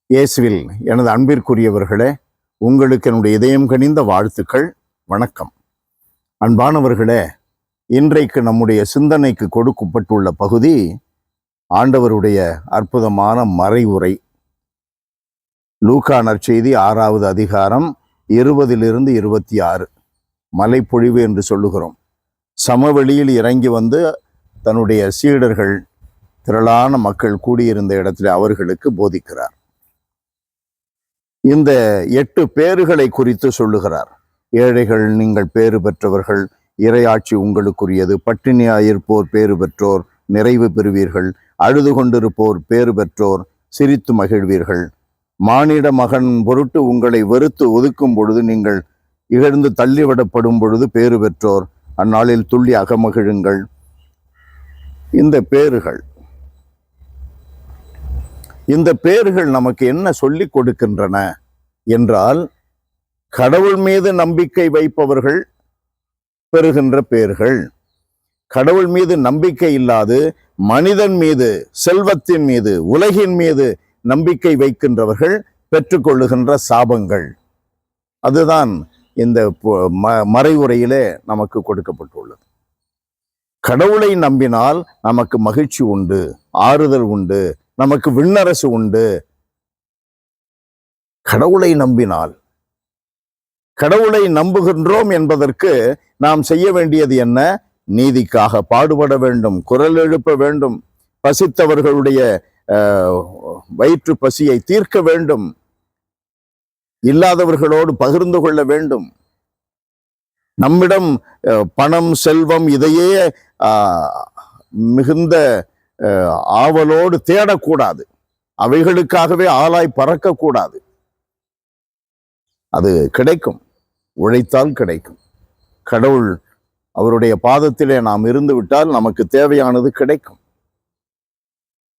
இயேசுவில் எனது அன்பிற்குரியவர்களே, உங்களுக்கு என்னுடைய இதயம் கனிந்த வாழ்த்துக்கள். வணக்கம். அன்பானவர்களே, இன்றைக்கு நம்முடைய சிந்தனைக்கு கொடுக்கப்பட்டுள்ள பகுதி ஆண்டவருடைய அற்புதமான மறைவுரை. லூக்கா நற்செய்தி 6வது அதிகாரம் 20 to 26. மலைப்பொழிவு என்று சொல்லுகிறோம். சமவெளியில் இறங்கி வந்து தன்னுடைய சீடர்கள், திரளான மக்கள் கூடியிருந்த இடத்தில் அவர்களுக்கு போதிக்கிறார். இந்த 8 பேறுகளை குறித்து சொல்லுகிறார். ஏழைகள் நீங்கள் பேறு பெற்றவர்கள், இறையாட்சி உங்களுக்குரியது, பட்டினியாயிருப்போர் பேறு பெற்றோர், நிறைவு பெறுவீர்கள், அழுது கொண்டிருப்போர் பேறு பெற்றோர், சிரித்து மகிழ்வீர்கள், மானிட மகன் பொருட்டு உங்களை வெறுத்து ஒதுக்கும் பொழுது நீங்கள் இகழ்ந்து தள்ளிவிடப்படும் பொழுது பேறு பெற்றோர், அந்நாளில் துள்ளி அகமகிழுங்கள். இந்த பேறுகள் நமக்கு என்ன சொல்லிக் கொடுக்கின்றன என்றால், கடவுள் மீது நம்பிக்கை வைப்பவர்கள் பெறுகின்ற பேறுகள், கடவுள் மீது நம்பிக்கை இல்லாது மனிதன் மீது, செல்வத்தின் மீது, உலகின் மீது நம்பிக்கை வைக்கின்றவர்கள் பெற்றுக்கொள்ளுகின்ற சாபங்கள். அதுதான் இந்த மறைவுரையிலே நமக்கு கொடுக்கப்பட்டுள்ளது. கடவுளை நம்பினால் நமக்கு மகிழ்ச்சி உண்டு, ஆறுதல் உண்டு, நமக்கு விண்ணரசு உண்டு. கடவுளை நம்பினால், கடவுளை நம்புகின்றோம் என்பதற்கு நாம் செய்ய வேண்டியது என்ன? நீதிக்காக பாடுபட வேண்டும், குரல் எழுப்ப வேண்டும், பசித்தவர்களுடைய வயிற்று பசியை தீர்க்க வேண்டும், இல்லாதவர்களோடு பகிர்ந்து கொள்ள வேண்டும். நம்மிடம் பணம், செல்வம் இதையே மிகுந்த ஆவலோடு தேடக்கூடாது. அவைகளுக்காகவே ஆளாய் பறக்கக்கூடாது. அது கிடைக்கும், உழைத்தால் கிடைக்கும். கடவுள் அவருடைய பாதத்திலே நாம் இருந்து விட்டால் நமக்கு தேவையானது கிடைக்கும்.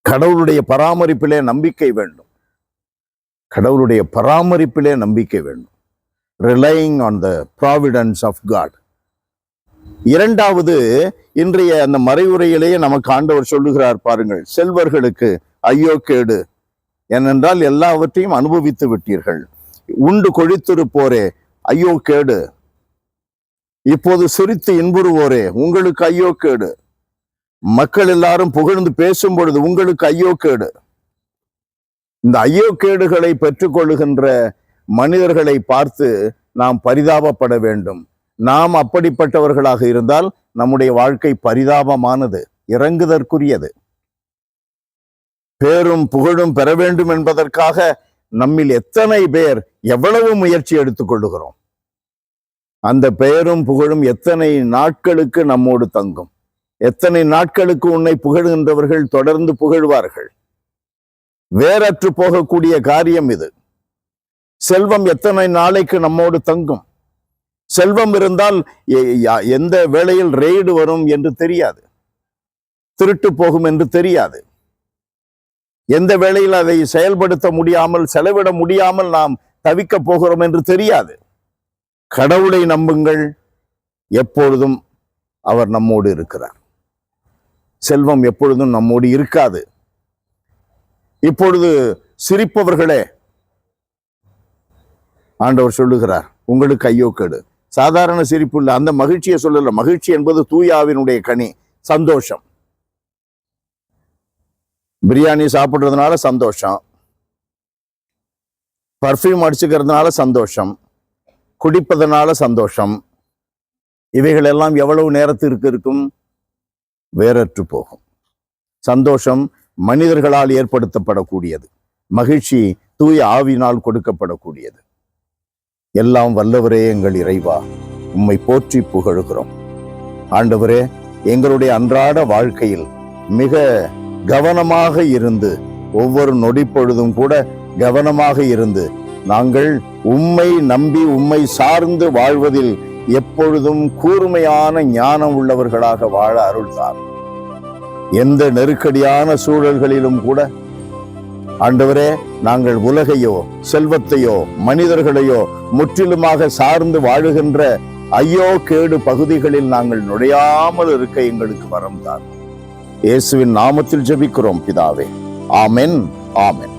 கடவுளுடைய பராமரிப்பிலே நம்பிக்கை வேண்டும். கடவுளுடைய பராமரிப்பிலே நம்பிக்கை வேண்டும். Relying on the providence of God. இரண்டாவது, இன்றைய அந்த மறைவுரையிலேயே நமக்கு ஆண்டவர் சொல்லுகிறார் பாருங்கள். செல்வர்களுக்கு ஐயோ கேடு, ஏனென்றால் எல்லாவற்றையும் அனுபவித்து விட்டீர்கள். உண்டு கொழித்திருப்போரே ஐயோ கேடு. இப்போது சிரித்து இன்புறுவோரே உங்களுக்கு ஐயோ கேடு. மக்கள் எல்லாரும் புகழ்ந்து பேசும் பொழுது உங்களுக்கு ஐயோ கேடு. இந்த ஐயோ கேடுகளை பெற்றுக்கொள்ளுகின்ற மனிதர்களை பார்த்து நாம் பரிதாபப்பட வேண்டும். நாம் அப்படிப்பட்டவர்களாக இருந்தால் நம்முடைய வாழ்க்கை பரிதாபமானது, இறங்குதற்குரியது. பேரும் புகழும் பெற வேண்டும் என்பதற்காக நம்மில் எத்தனை பேர் எவ்வளவு முயற்சி எடுத்துக் கொள்ளுகிறோம். அந்த பெயரும் புகழும் எத்தனை நாட்களுக்கு நம்மோடு தங்கும்? எத்தனை நாட்களுக்கு உன்னை புகழ்கின்றவர்கள் தொடர்ந்து புகழ்வார்கள்? வேறற்று போகக்கூடிய காரியம் இது. செல்வம் எத்தனை நாளைக்கு நம்மோடு தங்கும்? செல்வம் இருந்தால் எந்த வேளையில் ரெய்டு வரும் என்று தெரியாது, திருட்டு போகும் என்று தெரியாது, எந்த வேளையில் அதை செயல்படுத்த முடியாமல், செலவிட முடியாமல் நாம் தவிக்க போகிறோம் என்று தெரியாது. கடவுளை நம்புங்கள், எப்பொழுதும் அவர் நம்மோடு இருக்கிறார். செல்வம் எப்பொழுதும் நம்மோடு இருக்காது. இப்பொழுது சிரிப்பவர்களே, ஆண்டவர் சொல்லுகிறார் உங்களுக்கு ஐயோ கேடு. சாதாரண சிரிப்பு இல்லை, அந்த மகிழ்ச்சியை சொல்லல. மகிழ்ச்சி என்பது தூயாவினுடைய கனி, சந்தோஷம். பிரியாணி சாப்பிடுறதுனால சந்தோஷம், பர்ஃப்யூம் அடிச்சுக்கிறதுனால சந்தோஷம், குடிப்பதனால சந்தோஷம். இவைகள் எல்லாம் எவ்வளவு நேரத்திற்கு இருக்கும்? வேறற்று போகும். சந்தோஷம் மனிதர்களால் ஏற்படுத்தப்படக்கூடியது, மகிழ்ச்சி தூய ஆவியினால் கொடுக்கப்படக்கூடியது. எல்லாம் வல்லவரே எங்கள் இறைவா, உம்மை போற்றி புகழுகிறோம். ஆண்டவரே, எங்களுடைய அன்றாட வாழ்க்கையில் மிக கவனமாக இருந்து, ஒவ்வொரு நொடிப்பொழுதும் கூட கவனமாக இருந்து, நாங்கள் உம்மை நம்பி உம்மை சார்ந்து வாழ்வதில் எப்பொழுதும் கூர்மையான ஞானம் உள்ளவர்களாக வாழ அருள்தார். எந்த நெருக்கடியான சூழல்களிலும் கூட ஆண்டவரே, நாங்கள் உலகையோ செல்வத்தையோ மனிதர்களையோ முற்றிலுமாக சார்ந்து வாழுகின்ற ஐயோ கேடு பகுதிகளில் நாங்கள் நுழையாமல் இருக்க எங்களுக்கு வரம் தார். இயேசுவின் நாமத்தில் ஜெபிக்கிறோம் பிதாவே. ஆமென், ஆமென்.